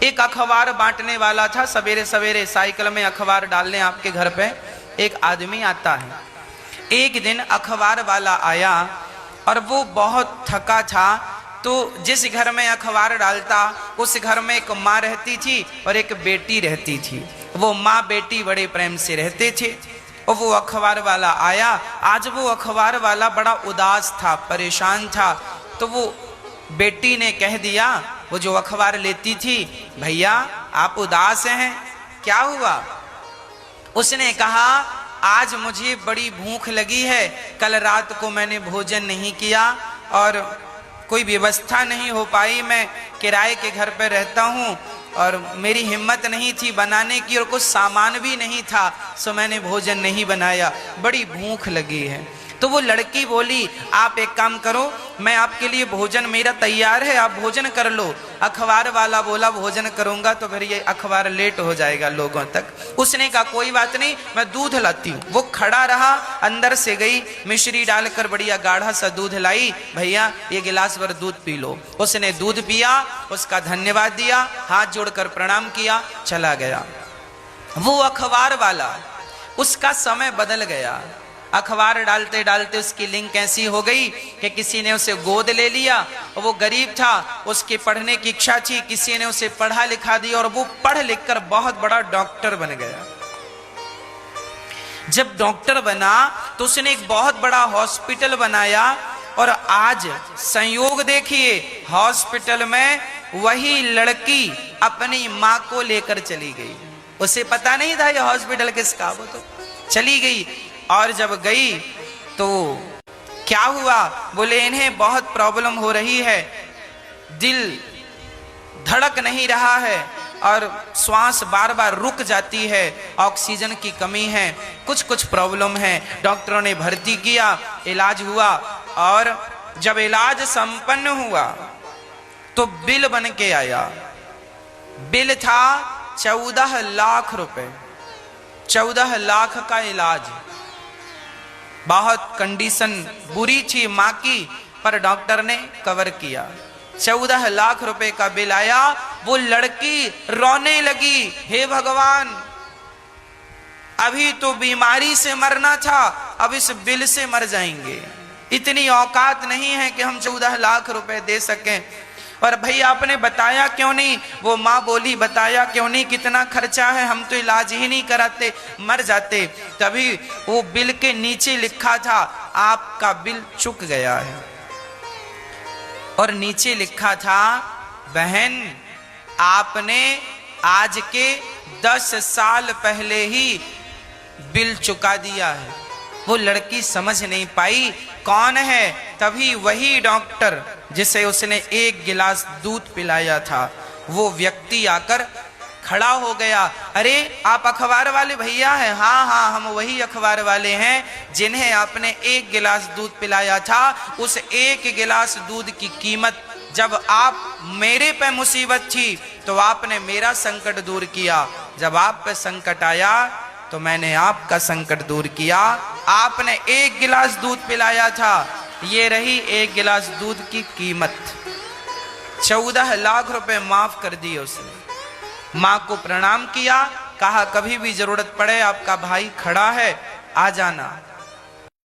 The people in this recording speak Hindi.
एक अखबार बांटने वाला था, सवेरे सवेरे साइकिल में अखबार डालने आपके घर पे एक आदमी आता है। एक दिन अखबार वाला आया और वो बहुत थका था, तो जिस घर में अखबार डालता उस घर में एक माँ रहती थी और एक बेटी रहती थी। वो माँ बेटी बड़े प्रेम से रहते थे। और वो अखबार वाला आया, आज वो अखबार वाला बड़ा उदास था, परेशान था। तो वो बेटी ने कह दिया, वो जो अखबार लेती थी, भैया आप उदास हैं, क्या हुआ? उसने कहा, आज मुझे बड़ी भूख लगी है, कल रात को मैंने भोजन नहीं किया और कोई व्यवस्था नहीं हो पाई, मैं किराए के घर पर रहता हूँ और मेरी हिम्मत नहीं थी बनाने की और कुछ सामान भी नहीं था, सो मैंने भोजन नहीं बनाया, बड़ी भूख लगी है। तो वो लड़की बोली, आप एक काम करो, मैं आपके लिए भोजन मेरा तैयार है, आप भोजन कर लो। अखबार वाला बोला, भोजन करूंगा तो फिर ये अखबार लेट हो जाएगा लोगों तक। उसने कहा कोई बात नहीं, मैं दूध लाती हूँ। वो खड़ा रहा, अंदर से गई, मिश्री डालकर बढ़िया गाढ़ा सा दूध लाई, भैया ये गिलास भर दूध पी लो। उसने दूध पिया, उसका धन्यवाद दिया, हाथ जोड़कर प्रणाम किया, चला गया। वो अखबार वाला, उसका समय बदल गया। अखबार डालते डालते उसकी लिंक ऐसी हो गई कि किसी ने उसे गोद ले लिया और वो गरीब था, उसके पढ़ने की इच्छा थी, किसी ने उसे पढ़ा लिखा दिया और वो पढ़ लिख कर बहुत बड़ा डॉक्टर बन गया। जब डॉक्टर बना तो उसने एक बहुत बड़ा हॉस्पिटल बनाया और आज संयोग देखिए, हॉस्पिटल में वही लड़की अपनी माँ को लेकर चली गई। उसे पता नहीं था ये हॉस्पिटल किसका, वो तो चली गई। और जब गई तो क्या हुआ? बोले इन्हें बहुत प्रॉब्लम हो रही है, दिल धड़क नहीं रहा है और श्वास बार बार रुक जाती है, ऑक्सीजन की कमी है, कुछ प्रॉब्लम है। डॉक्टरों ने भर्ती किया, इलाज हुआ और जब इलाज संपन्न हुआ तो बिल बन के आया। बिल था 14 लाख रुपए, 14 लाख का इलाज। बहुत कंडीशन बुरी थी माँ की, पर डॉक्टर ने कवर किया। 14 लाख रुपए का बिल आया। वो लड़की रोने लगी, हे भगवान, अभी तो बीमारी से मरना था, अब इस बिल से मर जाएंगे, इतनी औकात नहीं है कि हम 14 लाख रुपए दे सकें। और भैया आपने बताया क्यों नहीं? वो माँ बोली, बताया क्यों नहीं, कितना खर्चा है, हम तो इलाज ही नहीं कराते, मर जाते। तभी वो बिल के नीचे लिखा था, आपका बिल चुक गया है। और नीचे लिखा था, बहन आपने आज के 10 साल पहले ही बिल चुका दिया है। वो लड़की समझ नहीं पाई कौन है। तभी वही डॉक्टर जिसे उसने एक गिलास दूध पिलाया था, वो व्यक्ति आकर खड़ा हो गया। अरे आप अखबार वाले भैया हैं? हाँ हाँ, हम वही अखबार वाले हैं जिन्हें आपने एक गिलास दूध पिलाया था। उस एक गिलास दूध की कीमत, जब आप मेरे पे मुसीबत थी तो आपने मेरा संकट दूर किया, जब आप पे संकट आया तो मैंने आपका संकट दूर किया। आपने एक गिलास दूध पिलाया था, ये रही एक गिलास दूध की कीमत। 14 लाख रुपए माफ कर दिए उसने। माँ को प्रणाम किया, कहा कभी भी जरूरत पड़े आपका भाई खड़ा है, आ जाना।